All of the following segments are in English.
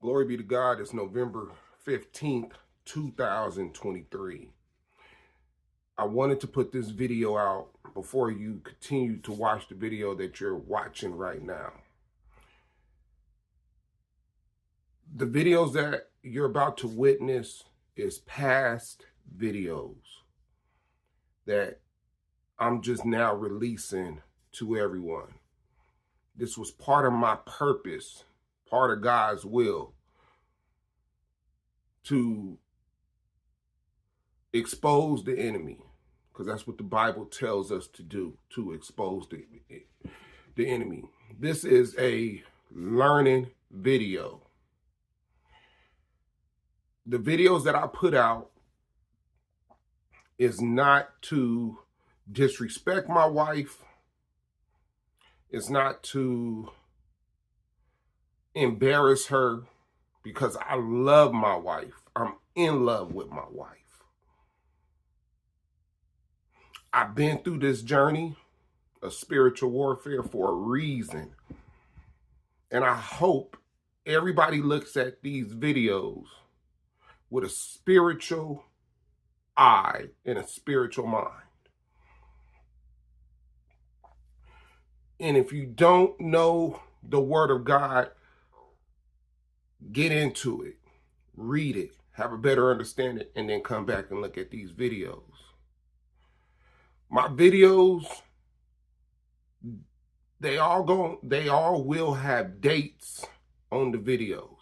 Glory be to God. It's November 15th, 2023. I wanted to put this video out before you continue to watch the video that you're watching right now. The videos that you're about to witness is past videos that I'm just now releasing to everyone. This was part of my purpose, part of God's will, to expose the enemy, because that's what the Bible tells us to do, to expose the enemy. This is a learning video. The videos that I put out is not to disrespect my wife. It's not to embarrass her, because I love my wife. I'm in love with my wife. I've been through this journey of spiritual warfare for a reason. And I hope everybody looks at these videos with a spiritual eye and a spiritual mind. And if you don't know the Word of God, get into it, read it, have a better understanding, and then come back and look at these videos. My videos, they all will have dates on the videos,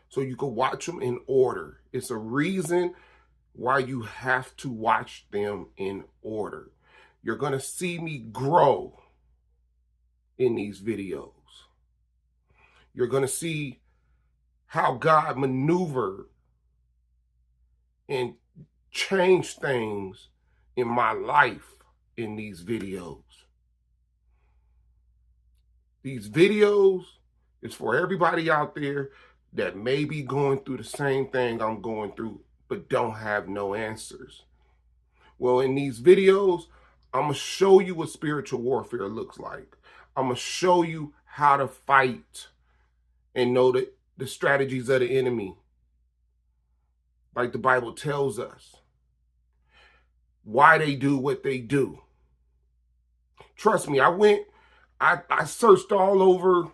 so you can watch them in order. It's a reason why you have to watch them in order. You're going to see me grow in these videos. You're going to see how God maneuvered and changed things in my life in these videos. These videos is for everybody out there that may be going through the same thing I'm going through, but don't have no answers. Well, in these videos, I'm going to show you what spiritual warfare looks like. I'm going to show you how to fight and know the strategies of the enemy, like the Bible tells us. Why they do what they do. Trust me, I searched all over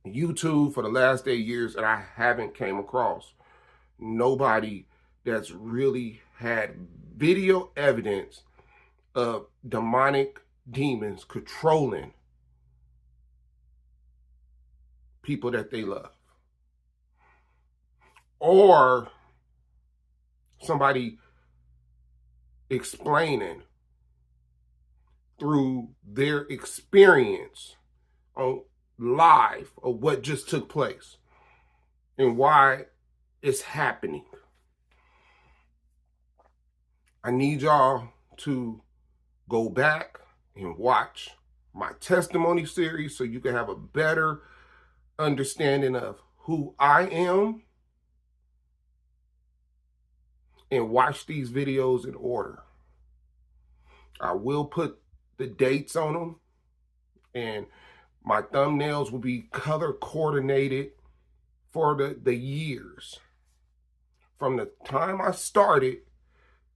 YouTube for the last 8 years, and I haven't came across nobody that's really had video evidence of demonic demons controlling people that they love, or somebody explaining through their experience on live of what just took place and why it's happening. I need y'all to go back and watch my testimony series so you can have a better understanding of who I am, and watch these videos in order. I will put the dates on them, and my thumbnails will be color coordinated for the years from the time I started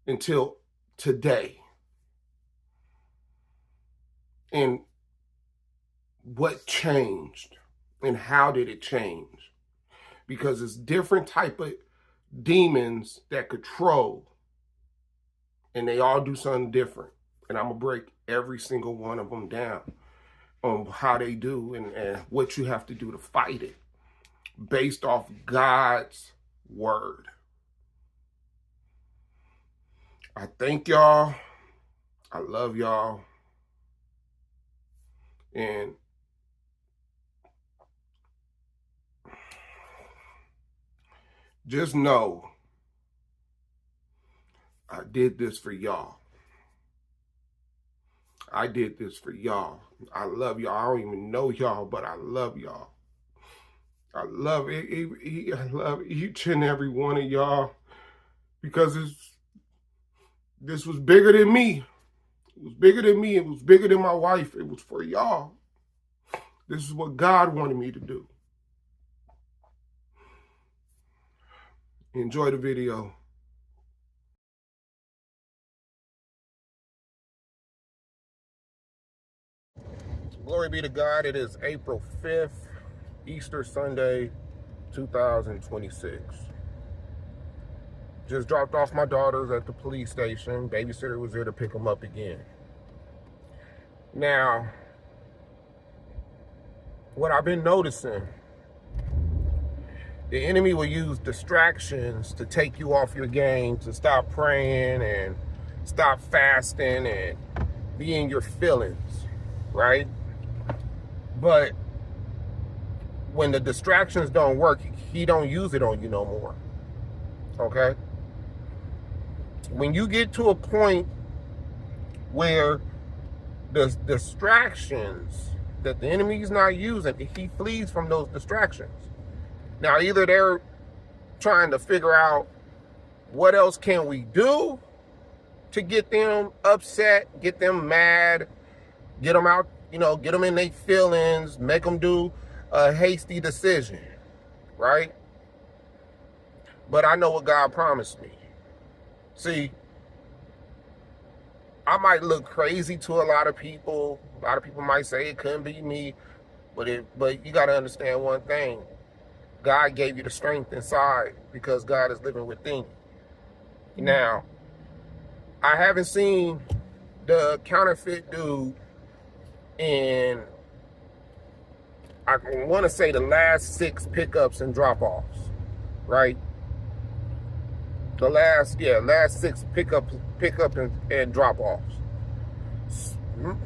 until today, and what changed and how did it change, because it's different type of demons that control, and they all do something different, and I'm gonna break every single one of them down on how they do and what you have to do to fight it based off God's word. I thank y'all. I love y'all. And just know I did this for y'all. I did this for y'all. I love y'all. I don't even know y'all, but I love y'all. I love it. I love each and every one of y'all, because this was bigger than me. It was bigger than me. It was bigger than my wife. It was for y'all. This is what God wanted me to do. Enjoy the video. Glory be to God. It is April 5th, Easter Sunday, 2026. Just dropped off my daughters at the police station. Babysitter was there to pick them up again. Now, what I've been noticing, the enemy will use distractions to take you off your game, to stop praying and stop fasting and be in your feelings, right? But when the distractions don't work, he don't use it on you no more, okay? When you get to a point where the distractions that the enemy's not using, he flees from those distractions. Now, either they're trying to figure out what else can we do to get them upset, get them mad, get them out, get them in their feelings, make them do a hasty decision, right? But I know what God promised me. See, I might look crazy to a lot of people. A lot of people might say it couldn't be me, but you got to understand one thing. God gave you the strength inside because God is living within you. Now, I haven't seen the counterfeit dude in, I want to say, the last 6 pickups and drop-offs, right? The last 6 pickup and drop-offs.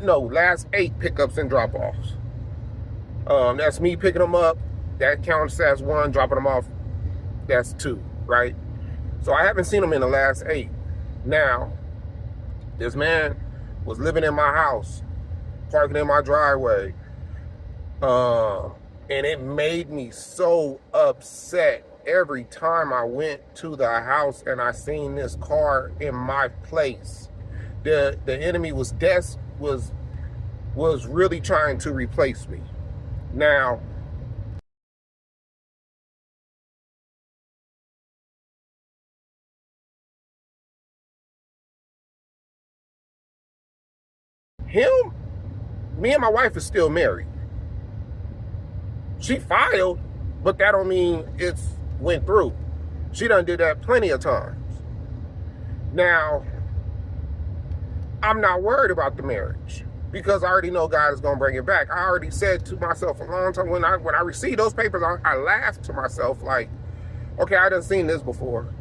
No, last 8 pickups and drop-offs. That's me picking them up. That counts as 1, dropping them off, that's 2, right? So I haven't seen them in the last 8. Now, this man was living in my house, parking in my driveway, and it made me so upset every time I went to the house and I seen this car in my place. The enemy was really trying to replace me. Now, me and my wife is still married. She filed, but that don't mean it's went through. She done did that plenty of times. Now, I'm not worried about the marriage because I already know God is gonna bring it back. I already said to myself a long time when I received those papers, I laughed to myself like, okay, I done seen this before.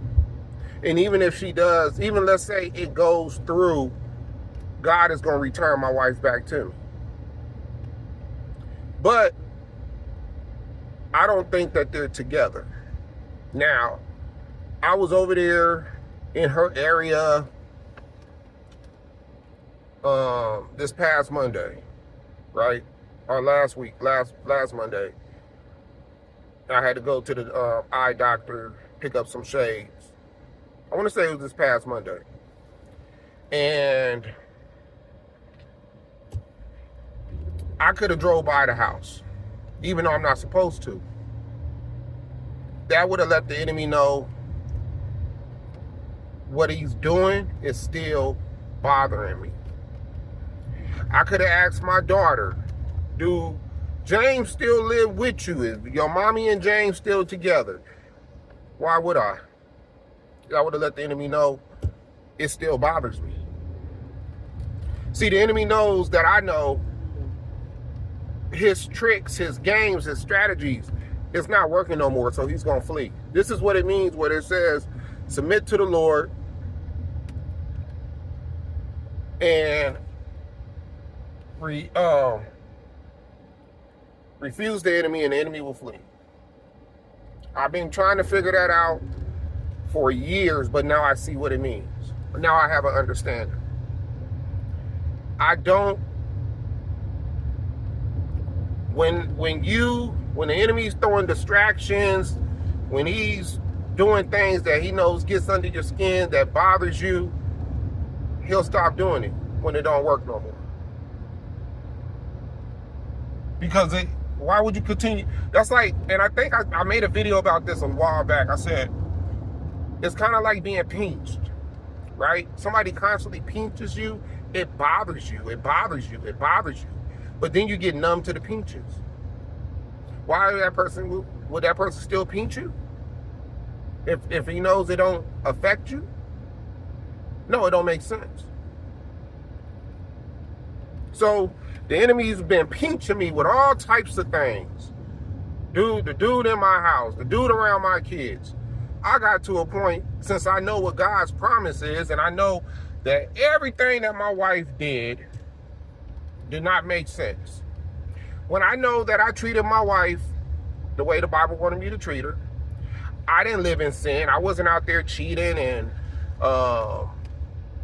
And even if she does, even let's say it goes through, God is going to return my wife back to me. But I don't think that they're together. Now, I was over there in her area this past Monday, right? Or last Monday. I had to go to the eye doctor, pick up some shades. I want to say it was this past Monday. And I could have drove by the house, even though I'm not supposed to. That would have let the enemy know what he's doing is still bothering me. I could have asked my daughter, do James still live with you? Is your mommy and James still together? Why would I? I would have let the enemy know it still bothers me. See, the enemy knows that I know his tricks, his games, his strategies, it's not working no more, so he's going to flee. This is what it means when it says, submit to the Lord and refuse the enemy, and the enemy will flee. I've been trying to figure that out for years, but now I see what it means. Now I have an understanding. When the enemy's throwing distractions, when he's doing things that he knows gets under your skin, that bothers you, he'll stop doing it when it don't work no more. Because why would you continue? That's like, and I think I made a video about this a while back. I said, It's kind of like being pinched, right? Somebody constantly pinches you, it bothers you, it bothers you, it bothers you. But then you get numb to the pinches. Why would that person still pinch you? If he knows it don't affect you? No, it don't make sense. So the enemy's been pinching me with all types of things. The dude in my house, the dude around my kids. I got to a point, since I know what God's promise is, and I know that everything that my wife did not make sense. When I know that I treated my wife the way the Bible wanted me to treat her, I didn't live in sin. I wasn't out there cheating and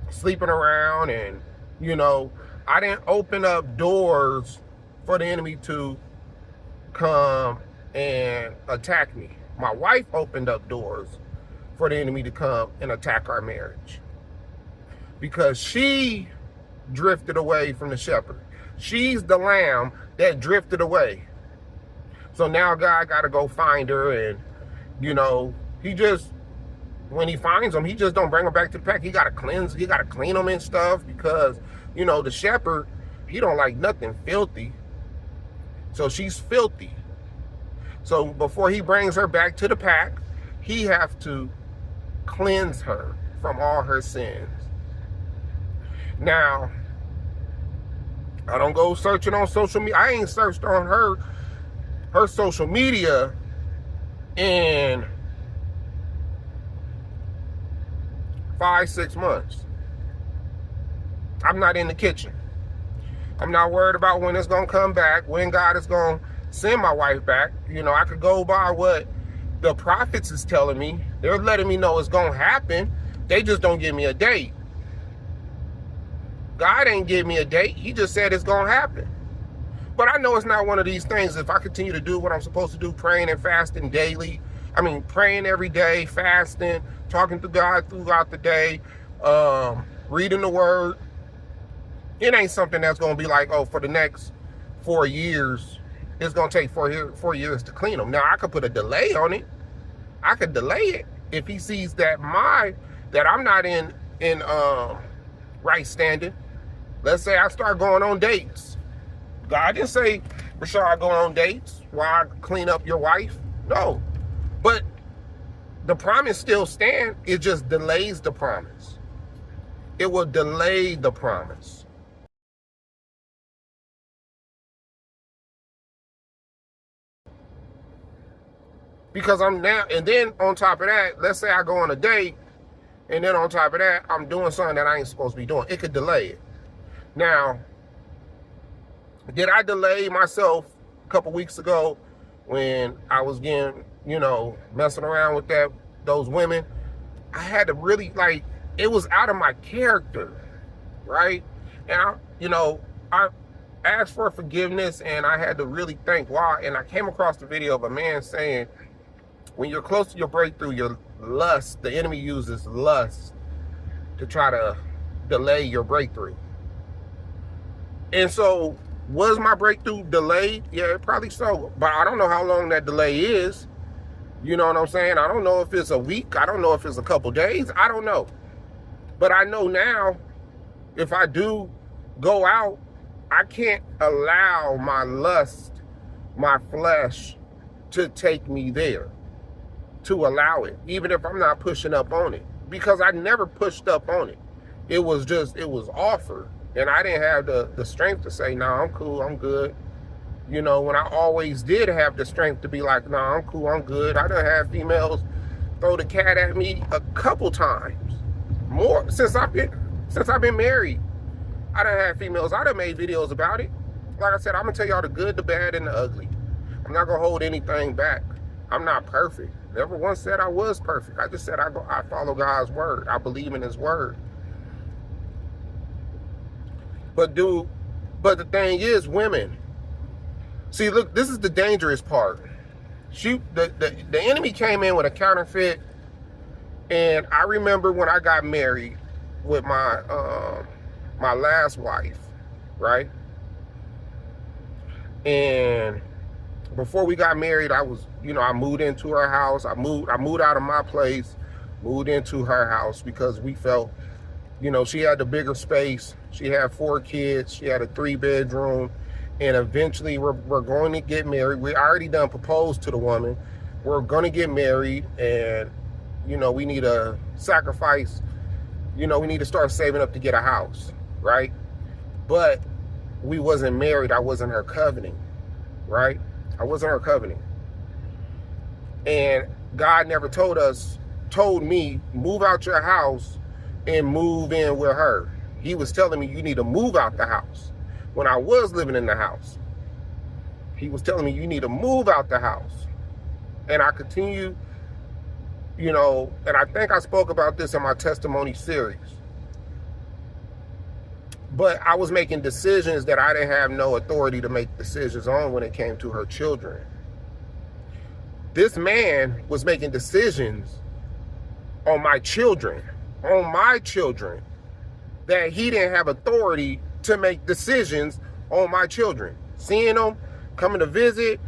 sleeping around, and I didn't open up doors for the enemy to come and attack me. My wife opened up doors for the enemy to come and attack our marriage, because she drifted away from the shepherd. She's the lamb that drifted away. So now God got to go find her, and he just, when he finds them, he just don't bring them back to the pack. He got to clean them and stuff, because the shepherd, he don't like nothing filthy. So she's filthy. So before he brings her back to the pack, he have to cleanse her from all her sins. Now, I don't go searching on social media. I ain't searched on her social media in 5-6 months. I'm not in the kitchen. I'm not worried about when it's gonna come back, when God is gonna send my wife back. I could go by what the prophets is telling me. They're letting me know it's gonna happen. They just don't give me a date. God ain't give me a date. He just said it's gonna happen. But I know it's not one of these things. If I continue to do what I'm supposed to do, praying and fasting daily, praying every day, fasting, talking to God throughout the day, reading the word, it ain't something that's gonna be like, oh, for the next 4 years, it's gonna take 4 years to clean them. Now I could put a delay on it. I could delay it if he sees that I'm not in right standing. Let's say I start going on dates. God didn't say, Rashad, go on dates while I clean up your wife. No. But the promise still stands. It just delays the promise. It will delay the promise. Because I'm now, and then on top of that, let's say I go on a date, and then on top of that, I'm doing something that I ain't supposed to be doing. It could delay it. Now, did I delay myself a couple weeks ago when I was getting, messing around with those women? I had to really, it was out of my character, right? And I asked for forgiveness, and I had to really think why. And I came across the video of a man saying, when you're close to your breakthrough, your lust, the enemy uses lust to try to delay your breakthrough. And so, was my breakthrough delayed? Yeah, probably so. But I don't know how long that delay is. You know what I'm saying? I don't know if it's a week. I don't know if it's a couple days. I don't know. But I know now, if I do go out, I can't allow my lust, my flesh, to take me there. To allow it, even if I'm not pushing up on it. Because I never pushed up on it. It was offered. And I didn't have the strength to say, nah, I'm cool, I'm good. When I always did have the strength to be like, nah, I'm cool, I'm good. I done had females throw the cat at me a couple times. More since I've been married. I done had females, I done made videos about it. Like I said, I'm gonna tell y'all the good, the bad, and the ugly. I'm not gonna hold anything back. I'm not perfect. Never once said I was perfect. I just said I follow God's word. I believe in his word. But the thing is, women, see, look, this is the dangerous part. The enemy came in with a counterfeit, and I remember when I got married with my my last wife, right? And before we got married, I was, I moved into her house. I moved out of my place moved into her house because we felt, you know, she had the bigger space. She had 4 kids. She had a 3-bedroom. And eventually we're going to get married. We already done proposed to the woman. We're going to get married, and, you know, we need a sacrifice. You know, we need to start saving up to get a house, right? But we wasn't married. I wasn't her covenant, right? I wasn't her covenant. And God never told me, move out your house and move in with her. He was telling me, you need to move out the house. When I was living in the house, he was telling me, you need to move out the house. And I continue, you know, and I think I spoke about this in my testimony series. But I was making decisions that I didn't have no authority to make decisions on when it came to her children. This man was making decisions on my children, that he didn't have authority to make decisions on my children. Seeing them, coming to visit,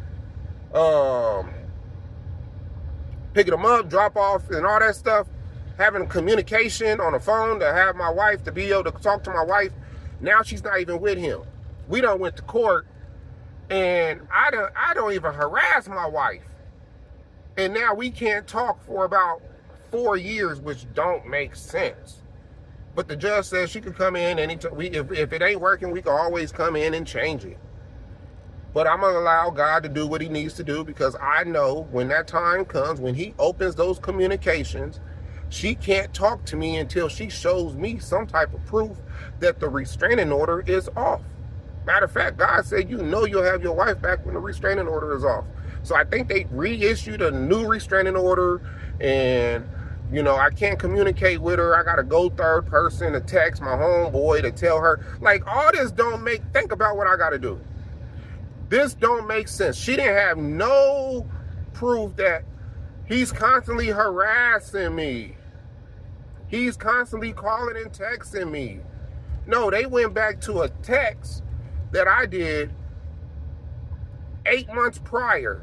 picking them up, drop off, and all that stuff, having communication on the phone to have my wife, to be able to talk to my wife. Now she's not even with him. We done went to court, and I don't even harass my wife. And now we can't talk for about 4 years, which don't make sense. But the judge says she could come in anytime. If it ain't working, we can always come in and change it. But I'm going to allow God to do what he needs to do, because I know when that time comes, when he opens those communications, she can't talk to me until she shows me some type of proof that the restraining order is off. Matter of fact, God said, you know, you'll have your wife back when the restraining order is off. So I think they reissued a new restraining order, and, you know, I can't communicate with her. I got to go third person to text my homeboy to tell her. Like, all this don't make, think about what I got to do. This don't make sense. She didn't have no proof that he's constantly harassing me. He's constantly calling and texting me. No, they went back to a text that I did 8 months prior,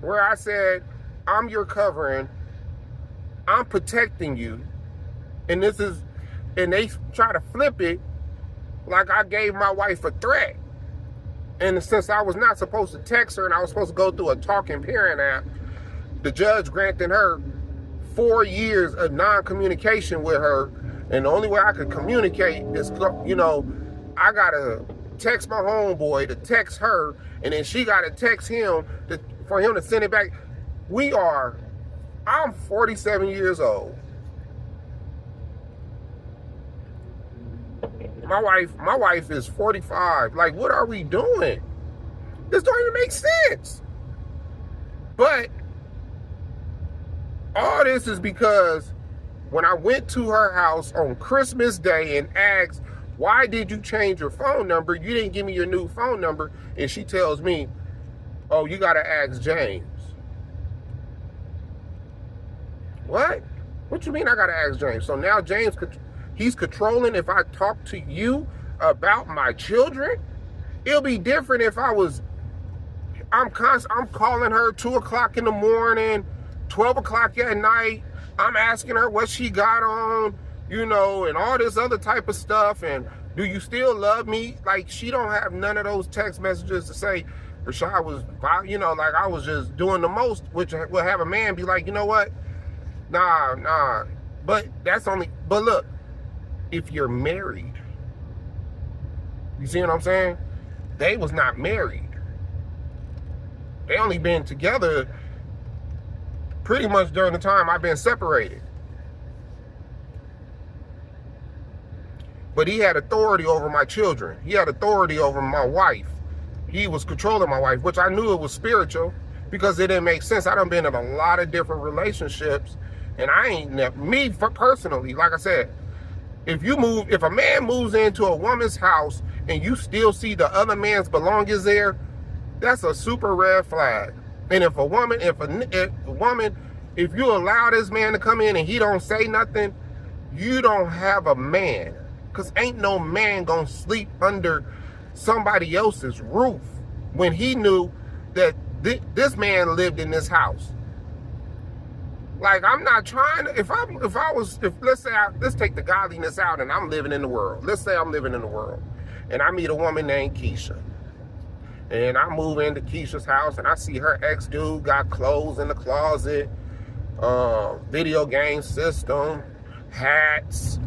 where I said, I'm your covering, I'm protecting you. And they try to flip it like I gave my wife a threat. And since I was not supposed to text her and I was supposed to go through a talking parent app, the judge granted her 4 years of non-communication with her. And the only way I could communicate is, you know, I got to text my homeboy to text her, and then she got to text him for him to send it back. I'm 47 years old. My wife is 45. Like, what are we doing? This don't even make sense. But all this is because when I went to her house on Christmas Day and asked, why did you change your phone number? You didn't give me your new phone number. And she tells me, oh, you got to ask James. What? What you mean I got to ask James? So now James, he's controlling if I talk to you about my children? It'll be different if I'm calling her 2 o'clock in the morning, 12 o'clock at night. I'm asking her what she got on, you know, and all this other type of stuff. And do you still love me? Like, she don't have none of those text messages to say, Rashad was, you know, like I was just doing the most, which will have a man be like, you know what? Nah. But look, if you're married, you see what I'm saying? They was not married. They only been together pretty much during the time I've been separated. But he had authority over my children. He had authority over my wife. He was controlling my wife, which I knew it was spiritual, because it didn't make sense. I done been in a lot of different relationships, and I ain't me personally, like I said, if a man moves into a woman's house and you still see the other man's belongings there, that's a super red flag. And if you allow this man to come in and he don't say nothing, you don't have a man. Because ain't no man gonna sleep under somebody else's roof when he knew that this man lived in this house. Like, I'm not trying to, if let's say, let's take the godliness out and I'm living in the world. Let's say I'm living in the world and I meet a woman named Keisha. And I move into Keisha's house and I see her ex-dude got clothes in the closet, video game system, hats,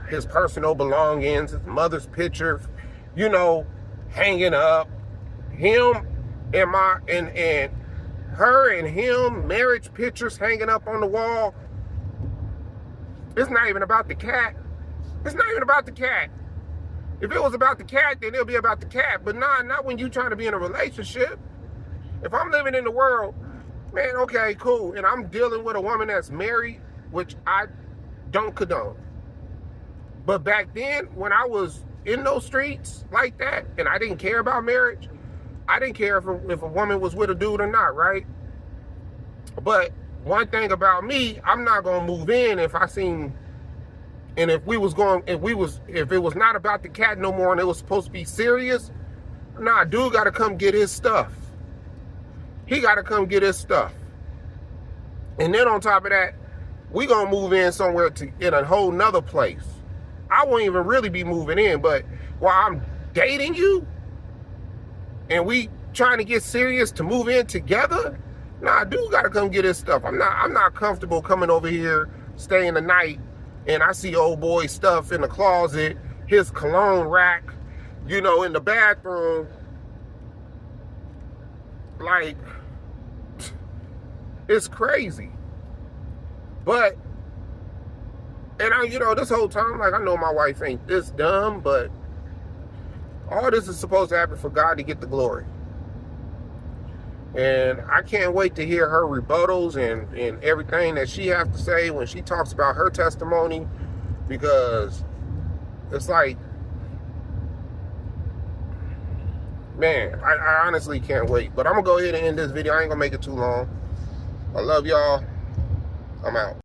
his personal belongings, his mother's picture, you know, hanging up. Him and her and him, marriage pictures hanging up on the wall. It's not even about the cat. It's not even about the cat. If it was about the cat, then it'll be about the cat. But nah, not when you trying to be in a relationship. If I'm living in the world, man, okay, cool. And I'm dealing with a woman that's married, which I don't condone. But back then, when I was in those streets like that, and I didn't care about marriage, I didn't care if a woman was with a dude or not, right? But one thing about me, I'm not gonna move in if I seen, and if it was not about the cat no more and it was supposed to be serious, nah, dude gotta come get his stuff. He gotta come get his stuff. And then on top of that, we gonna move in somewhere in a whole nother place. I won't even really be moving in, but while I'm dating you, and we trying to get serious to move in together, nah, dude gotta come get his stuff. I'm not comfortable coming over here, staying the night, and I see old boy stuff in the closet, his cologne rack, you know, in the bathroom. Like, it's crazy. But, and you know, this whole time, like, I know my wife ain't this dumb, but all this is supposed to happen for God to get the glory. And I can't wait to hear her rebuttals and everything that she has to say when she talks about her testimony, because it's like, man, I honestly can't wait. But I'm going to go ahead and end this video. I ain't going to make it too long. I love y'all. I'm out.